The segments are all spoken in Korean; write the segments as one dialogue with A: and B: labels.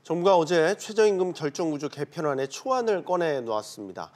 A: 정부가 어제 최저임금 결정구조 개편안의 초안을 꺼내 놓았습니다.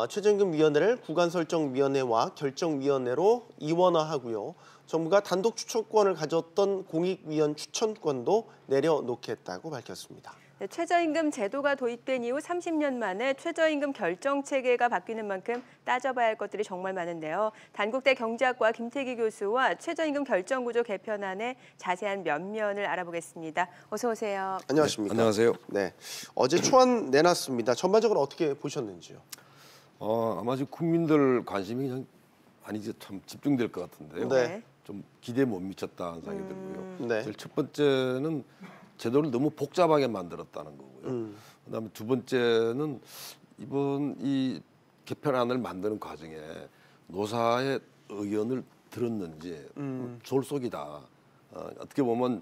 A: 최저임금위원회를 구간설정위원회와 결정위원회로 이원화하고요. 정부가 단독 추천권을 가졌던 공익위원 추천권도 내려놓겠다고 밝혔습니다.
B: 네, 최저임금 제도가 도입된 이후 30년 만에 최저임금 결정 체계가 바뀌는 만큼 따져봐야 할 것들이 정말 많은데요. 단국대 경제학과 김태기 교수와 최저임금 결정구조 개편안의 자세한 면면을 알아보겠습니다. 어서 오세요.
A: 안녕하십니까?
C: 네, 안녕하세요.
A: 네, 어제 초안 내놨습니다. 전반적으로 어떻게 보셨는지요?
C: 아마 지금 국민들 관심이 그냥 아니지 참 집중될 것 같은데요.
A: 네.
C: 좀 기대에 못 미쳤다는 생각이 들고요.
A: 네.
C: 제일 첫 번째는 제도를 너무 복잡하게 만들었다는 거고요. 그다음에 두 번째는 이번 이 개편안을 만드는 과정에 노사의 의견을 들었는지 졸속이다. 어떻게 보면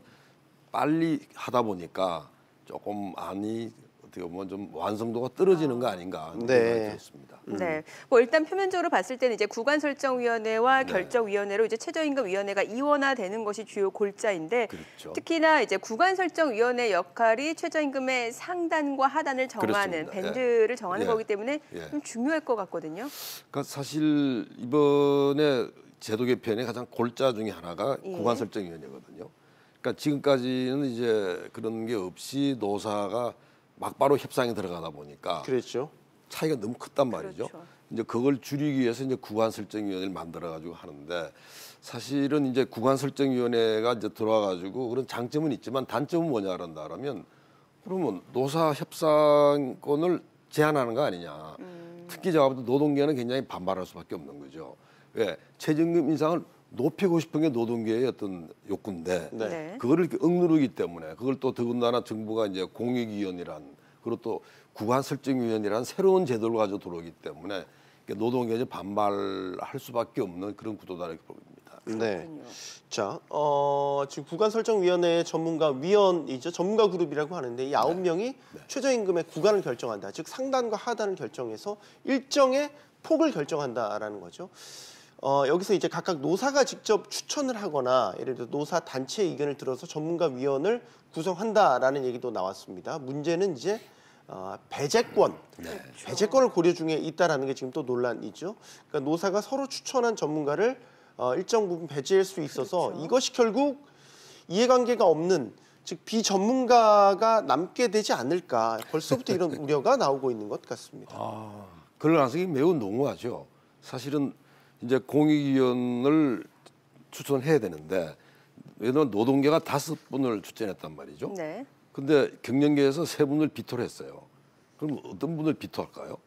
C: 빨리 하다 보니까 조금 어떻게 보면 좀 완성도가 떨어지는 거 아닌가 하는 생각이 들었습니다.
B: 네, 뭐 일단 표면적으로 봤을 때는 이제 구간설정위원회와 결정위원회로 이제 최저임금위원회가 이원화되는 것이 주요 골자인데,
C: 그렇죠.
B: 특히나 이제 구간설정위원회 역할이 최저임금의 상단과 하단을 정하는
C: 그렇습니다.
B: 밴드를 정하는
C: 예.
B: 거기 때문에
C: 예.
B: 좀 중요할 것 같거든요.
C: 그러니까 사실 이번에 제도 개편의 가장 골자 중에 하나가
B: 예.
C: 구간설정위원회거든요. 그러니까 지금까지는 이제 그런 게 없이 노사가 막바로 협상에 들어가다 보니까
A: 그렇죠.
C: 차이가 너무 컸단 말이죠.
B: 그렇죠.
C: 이제 그걸 줄이기 위해서 이제 구간설정위원회를 만들어 가지고 하는데, 사실은 이제 구간설정위원회가 이제 들어와 가지고 그런 장점은 있지만 단점은 뭐냐 그러면 그러면 노사 협상권을 제한하는 거 아니냐. 특히 제가 볼 때 노동계는 굉장히 반발할 수밖에 없는 거죠. 왜? 최저임금 인상을 높이고 싶은 게 노동계의 어떤 욕구인데
A: 네.
C: 그거를 이렇게 억누르기 때문에, 그걸 또 더군다나 정부가 이제 공익위원이란, 그리고 또 구간설정위원이라는 새로운 제도를 가지고 들어오기 때문에 노동계는 반발할 수밖에 없는 그런 구도다 이렇게 봅니다.
A: 네. 자, 지금 구간설정위원회 전문가 위원이죠. 전문가 그룹이라고 하는데 이 9명이 최저임금의 구간을 결정한다. 즉 상단과 하단을 결정해서 일정의 폭을 결정한다라는 거죠. 여기서 이제 각각 노사가 직접 추천을 하거나 예를 들어 노사 단체의 의견을 들어서 전문가 위원을 구성한다라는 얘기도 나왔습니다. 문제는 이제 배제권, 배제권을 고려 중에 있다라는 게 지금 또 논란이죠. 그러니까 노사가 서로 추천한 전문가를 일정 부분 배제할 수 있어서 이것이 결국 이해관계가 없는, 즉 비전문가가 남게 되지 않을까, 벌써부터 이런 우려가 나오고 있는 것 같습니다.
C: 그럴 가능성이 매우 농후하죠. 사실은 이제 공익위원을 추천해야 되는데, 왜냐하면 노동계가 5분을 추천했단 말이죠.
B: 네.
C: 근데 경영계에서 3분을 비토를 했어요. 그럼 어떤 분을 비토할까요?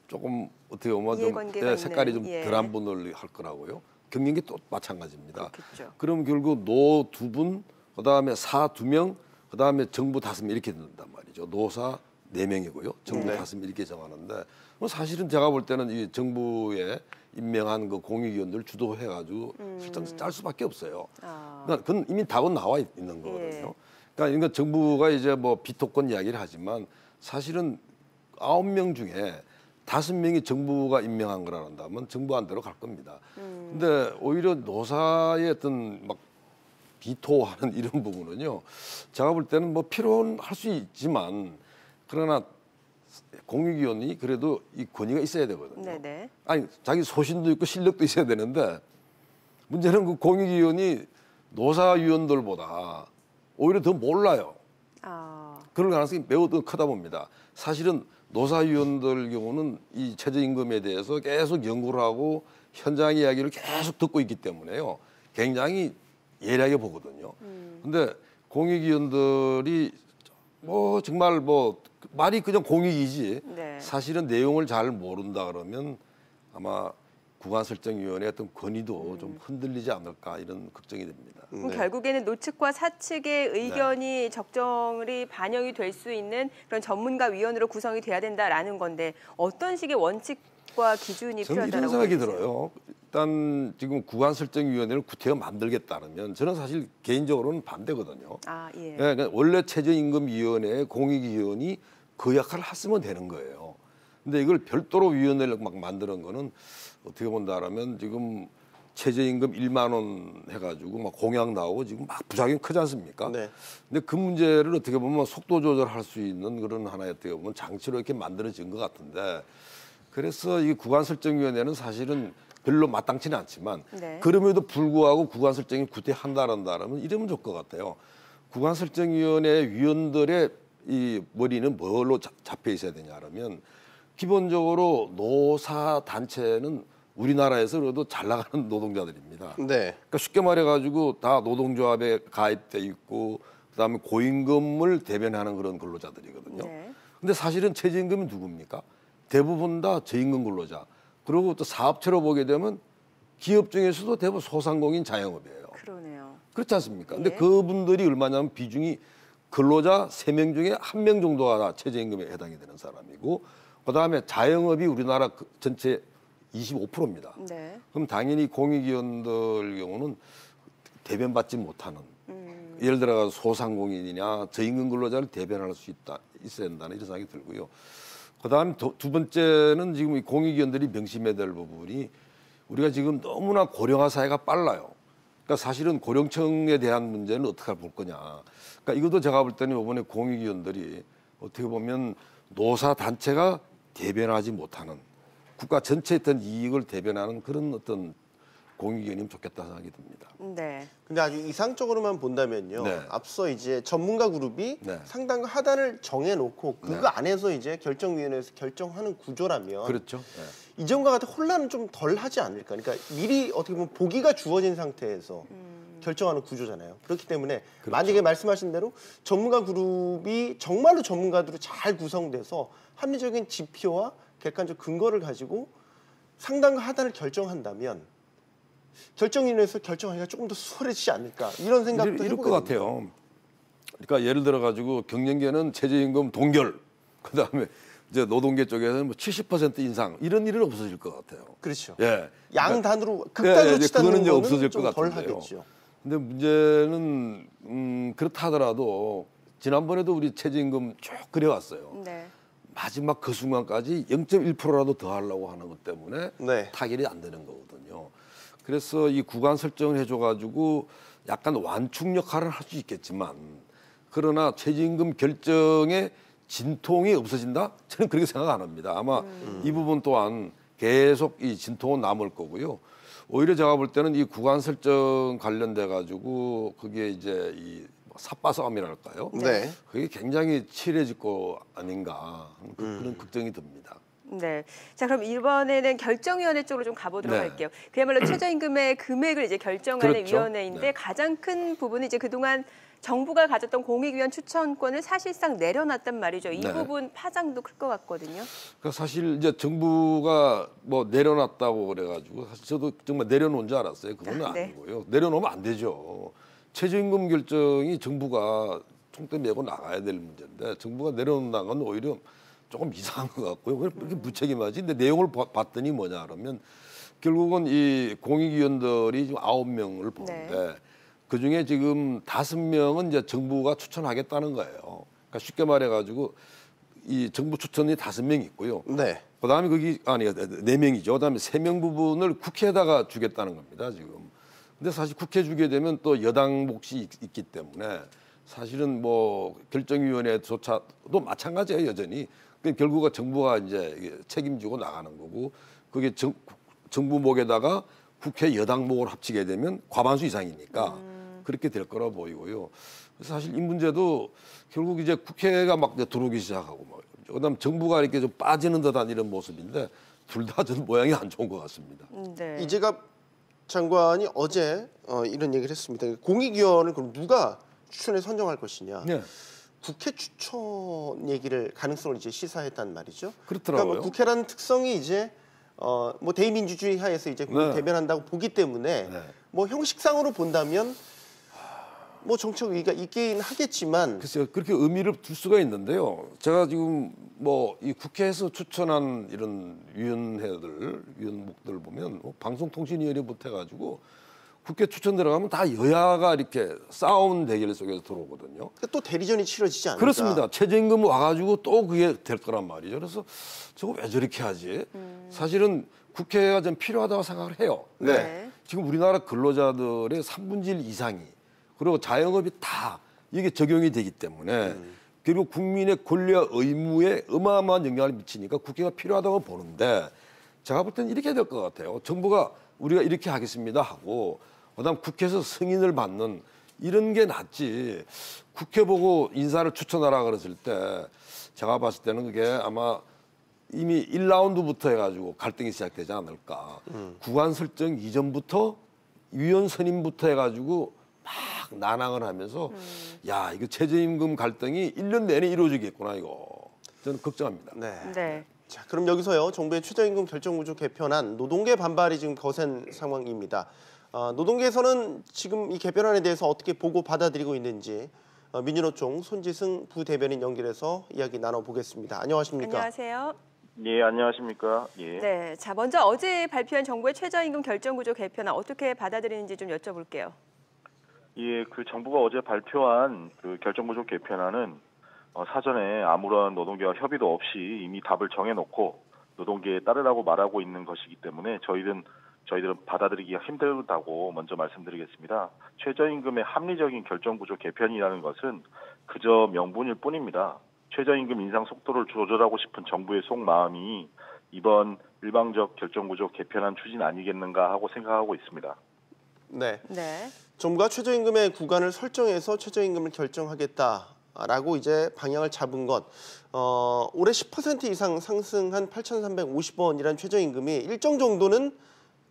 C: 조금 어떻게 보면 좀
B: 이해관계가
C: 색깔이
B: 있는,
C: 좀 덜한 분을 할 거라고요. 경영계 또 마찬가지입니다.
B: 그렇겠죠.
C: 그럼 결국 노 2분, 그다음에 사 2명, 그다음에 정부 5명 이렇게 된단 말이죠. 노사 4명이고요. 정부 5명 이렇게 정하는데, 사실은 제가 볼 때는 이 정부에 임명한 그 공익위원들 주도해가지고 실장 짤 수밖에 없어요. 그러니까 그건 이미 답은 나와 있는 거거든요. 그러니까 정부가 이제 뭐 비토권 이야기를 하지만 사실은 9명 중에 5명이 정부가 임명한 거라는다면 정부 안대로 갈 겁니다. 근데 오히려 노사의 어떤 막 비토하는 이런 부분은요, 제가 볼 때는 뭐 필요는 할 수 있지만, 그러나 공익위원이 그래도 이 권위가 있어야 되거든요.
B: 네네.
C: 아니, 자기 소신도 있고 실력도 있어야 되는데, 문제는 그 공익위원이 노사위원들보다 오히려 더 몰라요. 그럴 가능성이 매우 더 크다 봅니다. 사실은 노사위원들 경우는 이 최저임금에 대해서 계속 연구를 하고 현장 이야기를 계속 듣고 있기 때문에요, 굉장히 예리하게 보거든요. 근데 공익위원들이 뭐 정말 뭐 말이 그냥 공익이지 사실은 내용을 잘 모른다 그러면 아마 구간설정위원회의 어떤 권위도 좀 흔들리지 않을까, 이런 걱정이 됩니다.
B: 그럼 결국에는 노측과 사측의 의견이 적절히 반영이 될 수 있는 그런 전문가 위원으로 구성이 돼야 된다라는 건데, 어떤 식의 원칙과 기준이
C: 저는
B: 필요하다고
C: 이런 생각이
B: 보세요?
C: 들어요. 일단 지금 구간설정위원회를 구태여 만들겠다면 저는 사실 개인적으로는 반대거든요.
B: 예.
C: 그러니까 원래 최저임금위원회의 공익위원이 그 역할을 했으면 되는 거예요. 근데 이걸 별도로 위원회를 막 만드는 거는 어떻게 본다라면 지금 최저임금 1만 원 해가지고 막 공약 나오고 지금 막 부작용이 크지 않습니까?
A: 네.
C: 근데 그 문제를 어떻게 보면 속도 조절할 수 있는 그런 하나의 어떻게 보면 장치로 이렇게 만들어진 것 같은데 그래서 이 구간설정위원회는 사실은 별로 마땅치는 않지만
B: 네.
C: 그럼에도 불구하고 구간설정이 구태한다라면 이러면 좋을 것 같아요. 구간설정위원회 위원들의 이 머리는 뭘로 잡혀 있어야 되냐라면 기본적으로 노사 단체는 우리나라에서 그래도 잘 나가는 노동자들입니다.
A: 네.
C: 그러니까 쉽게 말해가지고 다 노동조합에 가입돼 있고 그다음에 고임금을 대변하는 그런 근로자들이거든요.
B: 네.
C: 근데 사실은 최저임금이 누굽니까? 대부분 다 저임금 근로자. 그리고 또 사업체로 보게 되면 기업 중에서도 대부분 소상공인 자영업이에요.
B: 그러네요.
C: 그렇지 않습니까? 근데
B: 예.
C: 그분들이 얼마냐면 비중이 근로자 3명 중에 1명 정도가 다 최저임금에 해당이 되는 사람이고 그다음에 자영업이 우리나라 전체 25%입니다.
B: 네.
C: 그럼 당연히 공익위원들 경우는 대변받지 못하는 예를 들어 소상공인이냐 저임금 근로자를 대변할 수 있어야 된다는 이런 생각이 들고요. 그다음 두 번째는 지금 이 공익위원들이 명심해야 될 부분이 우리가 지금 너무나 고령화 사회가 빨라요. 그러니까 사실은 고령층에 대한 문제는 어떻게 볼 거냐. 그러니까 이것도 제가 볼 때는 이번에 공익위원들이 어떻게 보면 노사 단체가 대변하지 못하는 국가 전체의 어떤 이익을 대변하는 그런 어떤 공익위원이면 좋겠다 생각이 듭니다.
B: 네.
A: 근데 아주 이상적으로만 본다면요.
C: 네.
A: 앞서 이제 전문가 그룹이
C: 네.
A: 상단과 하단을 정해놓고 그거
C: 네.
A: 안에서 이제 결정위원회에서 결정하는 구조라면
C: 그렇죠. 네.
A: 이전과 같은 혼란은 좀 덜 하지 않을까. 그러니까 미리 어떻게 보면 보기가 주어진 상태에서 결정하는 구조잖아요. 그렇기 때문에
C: 그렇죠.
A: 만약에 말씀하신 대로 전문가 그룹이 정말로 전문가들로 잘 구성돼서 합리적인 지표와 객관적 근거를 가지고 상단과 하단을 결정한다면 결정위원회에서 결정하기가 조금 더 수월해지지 않을까 이런 생각도
C: 이럴
A: 해보게
C: 것
A: 됩니다.
C: 같아요. 그러니까 예를 들어 가지고 경영계는 최저임금 동결, 그다음에 이제 노동계 쪽에서는 뭐 70% 인상 이런 일은 없어질 것 같아요.
A: 그렇죠.
C: 예.
A: 양단으로 극단으로
C: 이제
A: 치닫는
C: 그거는 이제
A: 거는
C: 없어질
A: 좀
C: 것
A: 덜
C: 같은데요.
A: 하겠죠.
C: 근데 문제는 그렇다 하더라도 지난번에도 우리 최저임금 쭉 그래왔어요.
B: 네.
C: 마지막 그 순간까지 0.1%라도 더 하려고 하는 것 때문에
A: 네.
C: 타결이 안 되는 거거든요. 그래서 이 구간 설정을 해줘가지고 약간 완충 역할을 할 수 있겠지만 그러나 최저임금 결정의 진통이 없어진다? 저는 그렇게 생각 안 합니다. 아마 이 부분 또한 계속 이 진통은 남을 거고요. 오히려 제가 볼 때는 이 구간 설정 관련돼 가지고 그게 이제 이 삽바싸움이랄까요?
A: 네.
C: 그게 굉장히 치열해질 거 아닌가 그런 걱정이 듭니다.
B: 네. 자, 그럼 이번에는 결정위원회 쪽으로 좀 가보도록
C: 네.
B: 할게요. 그야말로 최저임금의 금액을 이제 결정하는
C: 그렇죠.
B: 위원회인데
C: 네.
B: 가장 큰 부분은 이제 그동안 정부가 가졌던 공익위원 추천권을 사실상 내려놨단 말이죠. 이
C: 네.
B: 부분 파장도 클 것 같거든요.
C: 그러니까 사실 이제 정부가 뭐 내려놨다고 그래가지고 사실 저도 정말 내려놓은 줄 알았어요. 그건
B: 네.
C: 아니고요. 내려놓으면 안 되죠. 최저임금 결정이 정부가 총대 메고 나가야 될 문제인데 정부가 내려놓는다는 건 오히려 조금 이상한 것 같고요. 왜 이렇게 무책임하지? 근데 내용을 봤더니 뭐냐 그러면 결국은 이 공익위원들이 지금 9명을 보는데
B: 네.
C: 그중에 지금 5명은 이제 정부가 추천하겠다는 거예요. 그러니까 쉽게 말해가지고 이 정부 추천이 5명 있고요.
A: 네.
C: 그다음에 거기 아니 4명이죠. 그다음에 3명 부분을 국회에다가 주겠다는 겁니다. 지금. 근데 사실 국회 주게 되면 또 여당 몫이 있기 때문에 사실은 뭐 결정위원회조차도 마찬가지예요. 여전히. 결국은 정부가 이제 책임지고 나가는 거고 그게 정부 목에다가 국회 여당 목을 합치게 되면 과반수 이상이니까 그렇게 될 거라 보이고요. 그래서 사실 이 문제도 결국 이제 국회가 막 이제 들어오기 시작하고 뭐 그다음 정부가 이렇게 좀 빠지는 듯한 이런 모습인데 둘 다 저는 모양이 안 좋은 것 같습니다.
B: 네.
A: 이재갑 장관이 어제 이런 얘기를 했습니다. 공익위원을 그럼 누가 추천해 선정할 것이냐.
C: 네.
A: 국회 추천 얘기를 가능성을 이제 시사했단 말이죠.
C: 그렇더라고요.
A: 그러니까 뭐 국회라는 특성이 이제 뭐 대의민주주의 하에서 이제
C: 네.
A: 대변한다고 보기 때문에
C: 네.
A: 뭐 형식상으로 본다면 뭐 정책 의의가 있긴 하겠지만
C: 글쎄요, 그렇게 의미를 둘 수가 있는데요. 제가 지금 뭐 이 국회에서 추천한 이런 위원목들 보면 방송통신위원회부터 해가지고 국회 추천 들어가면 다 여야가 이렇게 싸움 대결 속에서 들어오거든요.
A: 그러니까 또 대리전이 치러지지 않을까.
C: 그렇습니다. 최저임금 와가지고 또 그게 될 거란 말이죠. 그래서 저거 왜 저렇게 하지? 사실은 국회가 좀 필요하다고 생각을 해요.
A: 네.
C: 지금 우리나라 근로자들의 3분의 1 이상이 그리고 자영업이 다 이게 적용이 되기 때문에 결국 국민의 권리와 의무에 어마어마한 영향을 미치니까 국회가 필요하다고 보는데 제가 볼 때는 이렇게 될 것 같아요. 정부가 우리가 이렇게 하겠습니다 하고 그다음 국회에서 승인을 받는 이런 게 낫지. 국회 보고 인사를 추천하라 그랬을 때 제가 봤을 때는 그게 아마 이미 1라운드부터 해가지고 갈등이 시작되지 않을까. 구간 설정 이전부터 위원 선임부터 해가지고 막 난항을 하면서 야 이거 최저임금 갈등이 1년 내내 이루어지겠구나 이거 저는 걱정합니다.
A: 네.
B: 네.
A: 자, 그럼 여기서요. 정부의 최저임금 결정구조 개편안 노동계 반발이 지금 거센 상황입니다. 노동계에서는 지금 이 개편안에 대해서 어떻게 보고 받아들이고 있는지 민주노총 손지승 부대변인 연결해서 이야기 나눠보겠습니다. 안녕하십니까?
B: 안녕하세요.
D: 예, 안녕하십니까? 예.
B: 네. 자, 먼저 어제 발표한 정부의 최저임금 결정구조 개편안 어떻게 받아들이는지 좀 여쭤볼게요.
D: 예, 그 정부가 어제 발표한 그 결정구조 개편안은 사전에 아무런 노동계와 협의도 없이 이미 답을 정해놓고 노동계에 따르라고 말하고 있는 것이기 때문에 저희들은 받아들이기가 힘들다고 먼저 말씀드리겠습니다. 최저임금의 합리적인 결정구조 개편이라는 것은 그저 명분일 뿐입니다. 최저임금 인상 속도를 조절하고 싶은 정부의 속마음이 이번 일방적 결정구조 개편안 추진 아니겠는가 하고 생각하고 있습니다.
A: 네.
B: 네.
A: 정부가 최저임금의 구간을 설정해서 최저임금을 결정하겠다라고 이제 방향을 잡은 것. 올해 10% 이상 상승한 8,350원이라는 최저임금이 일정 정도는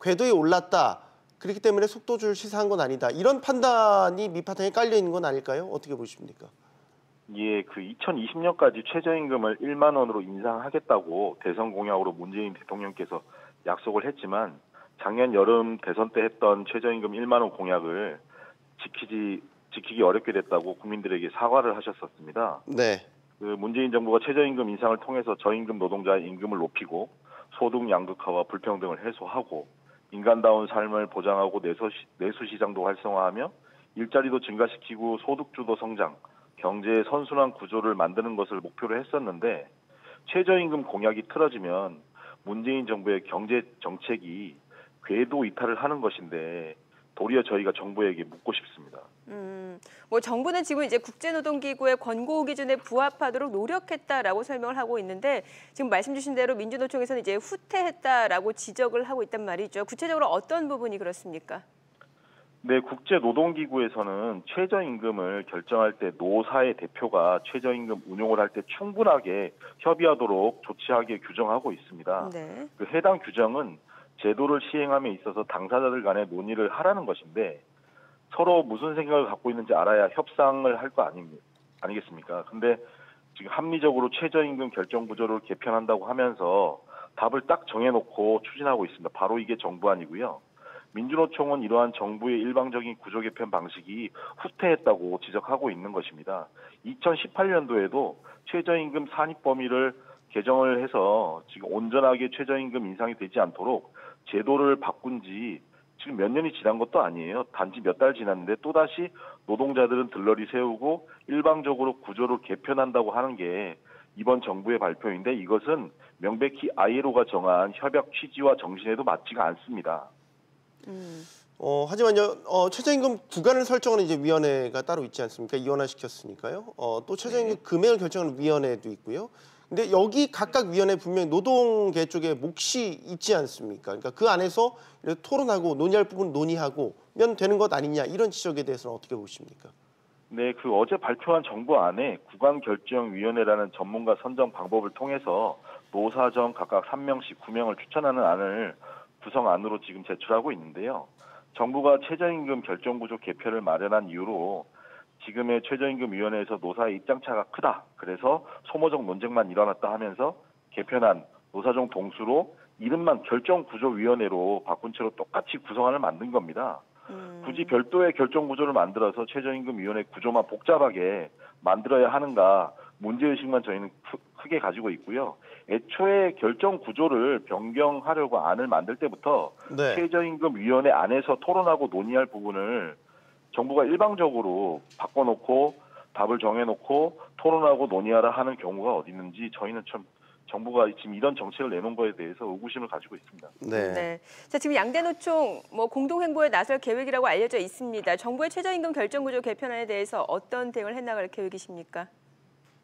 A: 궤도에 올랐다. 그렇기 때문에 속도줄 시사한 건 아니다. 이런 판단이 밑바탕에 깔려 있는 건 아닐까요? 어떻게 보십니까?
D: 예, 그 2020년까지 최저임금을 1만 원으로 인상하겠다고 대선 공약으로 문재인 대통령께서 약속을 했지만 작년 여름 대선 때 했던 최저임금 1만 원 공약을 지키기 어렵게 됐다고 국민들에게 사과를 하셨었습니다.
A: 네.
D: 그 문재인 정부가 최저임금 인상을 통해서 저임금 노동자의 임금을 높이고 소득 양극화와 불평등을 해소하고 인간다운 삶을 보장하고 내수 시장도 활성화하며 일자리도 증가시키고 소득주도 성장, 경제의 선순환 구조를 만드는 것을 목표로 했었는데 최저임금 공약이 틀어지면 문재인 정부의 경제 정책이 궤도 이탈을 하는 것인데 도리어 저희가 정부에게 묻고 싶습니다.
B: 뭐 정부는 지금 이제 국제노동기구의 권고 기준에 부합하도록 노력했다라고 설명을 하고 있는데 지금 말씀 주신 대로 민주노총에서는 이제 후퇴했다라고 지적을 하고 있단 말이죠. 구체적으로 어떤 부분이 그렇습니까?
D: 네, 국제노동기구에서는 최저임금을 결정할 때 노사의 대표가 최저임금 운용을 할 때 충분하게 협의하도록 조치하게 규정하고 있습니다.
B: 네.
D: 그 해당 규정은 제도를 시행함에 있어서 당사자들 간에 논의를 하라는 것인데 서로 무슨 생각을 갖고 있는지 알아야 협상을 할 거 아니겠습니까? 근데 지금 합리적으로 최저임금 결정 구조를 개편한다고 하면서 답을 딱 정해놓고 추진하고 있습니다. 바로 이게 정부안이고요. 민주노총은 이러한 정부의 일방적인 구조 개편 방식이 후퇴했다고 지적하고 있는 것입니다. 2018년도에도 최저임금 산입 범위를 개정을 해서 지금 온전하게 최저임금 인상이 되지 않도록 제도를 바꾼 지 지금 몇 년이 지난 것도 아니에요. 단지 몇 달 지났는데 또다시 노동자들은 들러리 세우고 일방적으로 구조를 개편한다고 하는 게 이번 정부의 발표인데 이것은 명백히 ILO가 정한 협약 취지와 정신에도 맞지가 않습니다.
A: 하지만요, 최저임금 구간을 설정하는 이제 위원회가 따로 있지 않습니까? 이원화시켰으니까요. 또 최저임금 금액을 결정하는 위원회도 있고요. 근데 여기 각각 위원회 분명히 노동계 쪽에 몫이 있지 않습니까? 그러니까 그 안에서 이렇게 토론하고 논의할 부분 논의하고면 되는 것 아니냐 이런 지적에 대해서는 어떻게 보십니까?
D: 네, 그 어제 발표한 정부안에 구간결정위원회라는 전문가 선정 방법을 통해서 노사정 각각 3명씩 9명을 추천하는 안을 구성안으로 지금 제출하고 있는데요. 정부가 최저임금 결정구조 개편을 마련한 이유로 지금의 최저임금위원회에서 노사의 입장차가 크다. 그래서 소모적 논쟁만 일어났다 하면서 개편안 노사정 동수로 이름만 결정구조위원회로 바꾼 채로 똑같이 구성안을 만든 겁니다. 굳이 별도의 결정구조를 만들어서 최저임금위원회 구조만 복잡하게 만들어야 하는가 문제의식만 저희는 크게 가지고 있고요. 애초에 결정구조를 변경하려고 안을 만들 때부터
A: 네.
D: 최저임금위원회 안에서 토론하고 논의할 부분을 정부가 일방적으로 바꿔놓고 답을 정해놓고 토론하고 논의하라 하는 경우가 어디 있는지 저희는 참 정부가 지금 이런 정책을 내놓은 거에 대해서 의구심을 가지고 있습니다.
A: 네.
B: 네. 자, 지금 양대노총 공동 행보에 나설 계획이라고 알려져 있습니다. 정부의 최저임금 결정구조 개편안에 대해서 어떤 대응을 해나갈 계획이십니까?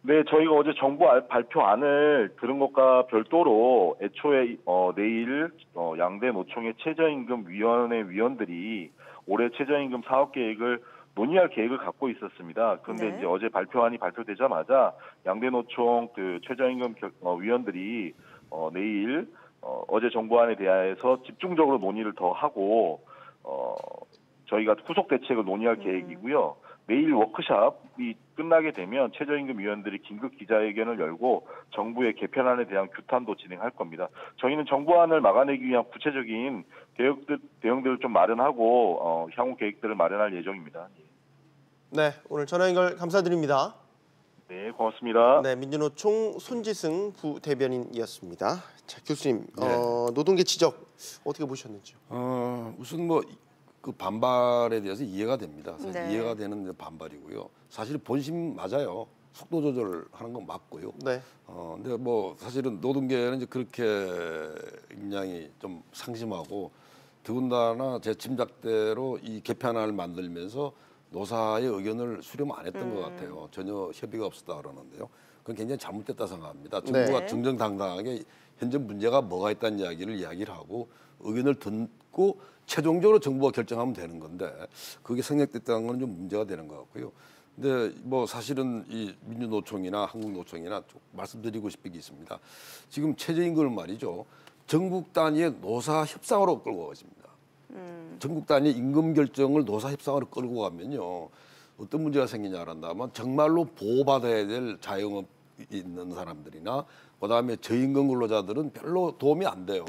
D: 네, 저희가 어제 정부 발표안을 들은 것과 별도로 애초에 내일 양대노총의 최저임금위원회 위원들이 올해 최저임금 사업 계획을 논의할 계획을 갖고 있었습니다. 그런데
B: 네.
D: 이제 어제 발표안이 발표되자마자 양대노총 그 최저임금 위원들이 내일 어제 정부안에 대해서 집중적으로 논의를 더 하고 저희가 후속 대책을 논의할 계획이고요. 내일 워크숍이 끝나게 되면 최저임금 위원들이 긴급 기자회견을 열고 정부의 개편안에 대한 규탄도 진행할 겁니다. 저희는 정부안을 막아내기 위한 구체적인 대응들을 좀 마련하고 향후 계획들을 마련할 예정입니다.
A: 네, 오늘 전화 연결 감사드립니다.
D: 네, 고맙습니다.
A: 네, 민주노총 손지승 부대변인이었습니다. 자, 교수님,
C: 네.
A: 노동계 지적 어떻게 보셨는지요?
C: 우선 그 반발에 대해서 이해가 됩니다. 사실
B: 네.
C: 이해가 되는 반발이고요. 사실 본심 맞아요. 속도 조절하는 건 맞고요.
A: 네.
C: 근데 사실은 노동계는 이제 그렇게 굉장히 좀 상심하고 더군다나 제 짐작대로 이 개편안을 만들면서 노사의 의견을 수렴 안 했던 것 같아요. 전혀 협의가 없었다 그러는데요. 그건 굉장히 잘못됐다 생각합니다. 정부가
B: 네.
C: 정정당당하게 현재 문제가 뭐가 있다는 이야기를 하고 의견을 듣고 최종적으로 정부가 결정하면 되는 건데 그게 생략됐다는 건 좀 문제가 되는 것 같고요. 근데 사실은 이 민주노총이나 한국노총이나 좀 말씀드리고 싶은 게 있습니다. 지금 최저임금을 말이죠. 전국 단위의 노사 협상으로 끌고 가십니다. 전국 단위 임금 결정을 노사 협상으로 끌고 가면요. 어떤 문제가 생기냐 한다면 정말로 보호받아야 될 자영업 있는 사람들이나 그다음에 저임금 근로자들은 별로 도움이 안 돼요.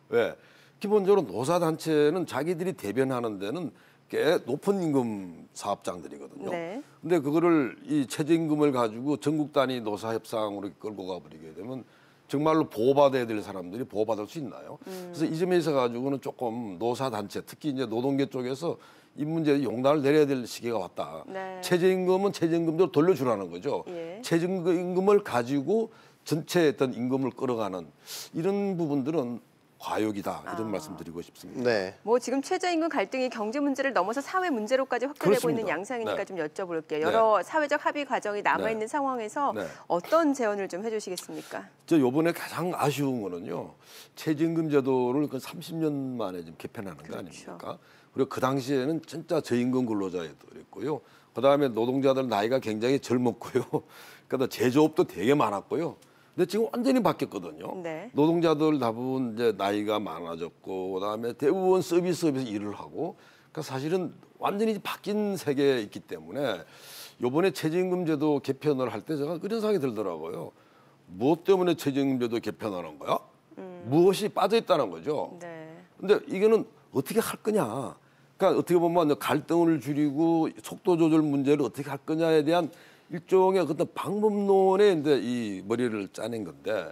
C: 왜? 기본적으로 노사단체는 자기들이 대변하는 데는 꽤 높은 임금 사업장들이거든요.
B: 네.
C: 근데 그거를 이 최저임금을 가지고 전국 단위 노사 협상으로 끌고 가버리게 되면 정말로 보호받아야 될 사람들이 보호받을 수 있나요? 그래서 이 점에 있어 가지고는 조금 노사단체, 특히 이제 노동계 쪽에서 이 문제에 용단을 내려야 될 시기가 왔다.
B: 네.
C: 최저임금은 최저임금대로 돌려주라는 거죠.
B: 예.
C: 최저임금을 가지고 전체 어떤 임금을 끌어가는 이런 부분들은 과욕이다 이런 말씀드리고 싶습니다.
A: 네.
B: 지금 최저임금 갈등이 경제 문제를 넘어서 사회 문제로까지 확대되고 있는
C: 그렇습니다.
B: 양상이니까
C: 네.
B: 좀 여쭤볼게요. 여러 사회적 합의 과정이 남아있는 상황에서
C: 네.
B: 어떤 제언을 좀 해주시겠습니까?
C: 이번에 가장 아쉬운 거는요. 최저임금 제도를 30년 만에 지금 개편하는 거 아닙니까? 그리고 그 당시에는 진짜 저임금 근로자였고요. 그다음에 노동자들 나이가 굉장히 젊었고요. 그러니까 제조업도 되게 많았고요. 근데 지금 완전히 바뀌었거든요.
B: 네.
C: 노동자들 대부분 이제 나이가 많아졌고 그다음에 대부분 서비스업에서 일을 하고 그러니까 사실은 완전히 바뀐 세계에 있기 때문에 이번에 최저임금 제도 개편을 할 때 제가 그런 생각이 들더라고요. 무엇 때문에 최저임금 제도 개편하는 거야? 무엇이 빠져 있다는 거죠.
B: 네.
C: 근데 이거는 어떻게 할 거냐? 그러니까 어떻게 보면 갈등을 줄이고 속도 조절 문제를 어떻게 할 거냐에 대한 일종의 어떤 방법론에 이제 이 머리를 짜낸 건데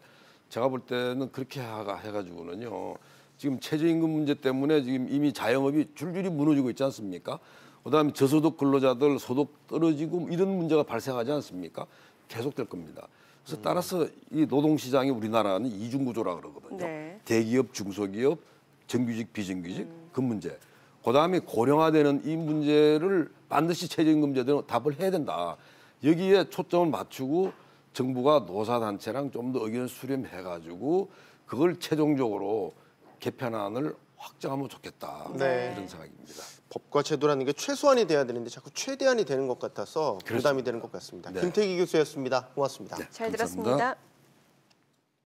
C: 제가 볼 때는 그렇게 해가지고는요. 지금 최저임금 문제 때문에 지금 이미 자영업이 줄줄이 무너지고 있지 않습니까? 그다음에 저소득 근로자들 소득 떨어지고 이런 문제가 발생하지 않습니까? 계속될 겁니다. 그래서 따라서 이 노동시장이 우리나라는 이중구조라 그러거든요.
B: 네.
C: 대기업, 중소기업, 정규직, 비정규직 그 문제. 그다음에 고령화되는 이 문제를 반드시 최저임금 제도로 답을 해야 된다. 여기에 초점을 맞추고 정부가 노사단체랑 좀 더 의견을 수렴해가지고 그걸 최종적으로 개편안을 확정하면 좋겠다.
A: 네.
C: 이런 생각입니다.
A: 법과 제도라는 게 최소한이 돼야 되는데 자꾸 최대한이 되는 것 같아서 부담이
C: 그렇습니다.
A: 되는 것 같습니다.
C: 네.
A: 김태기 교수였습니다. 고맙습니다.
B: 잘
C: 감사합니다.
B: 들었습니다.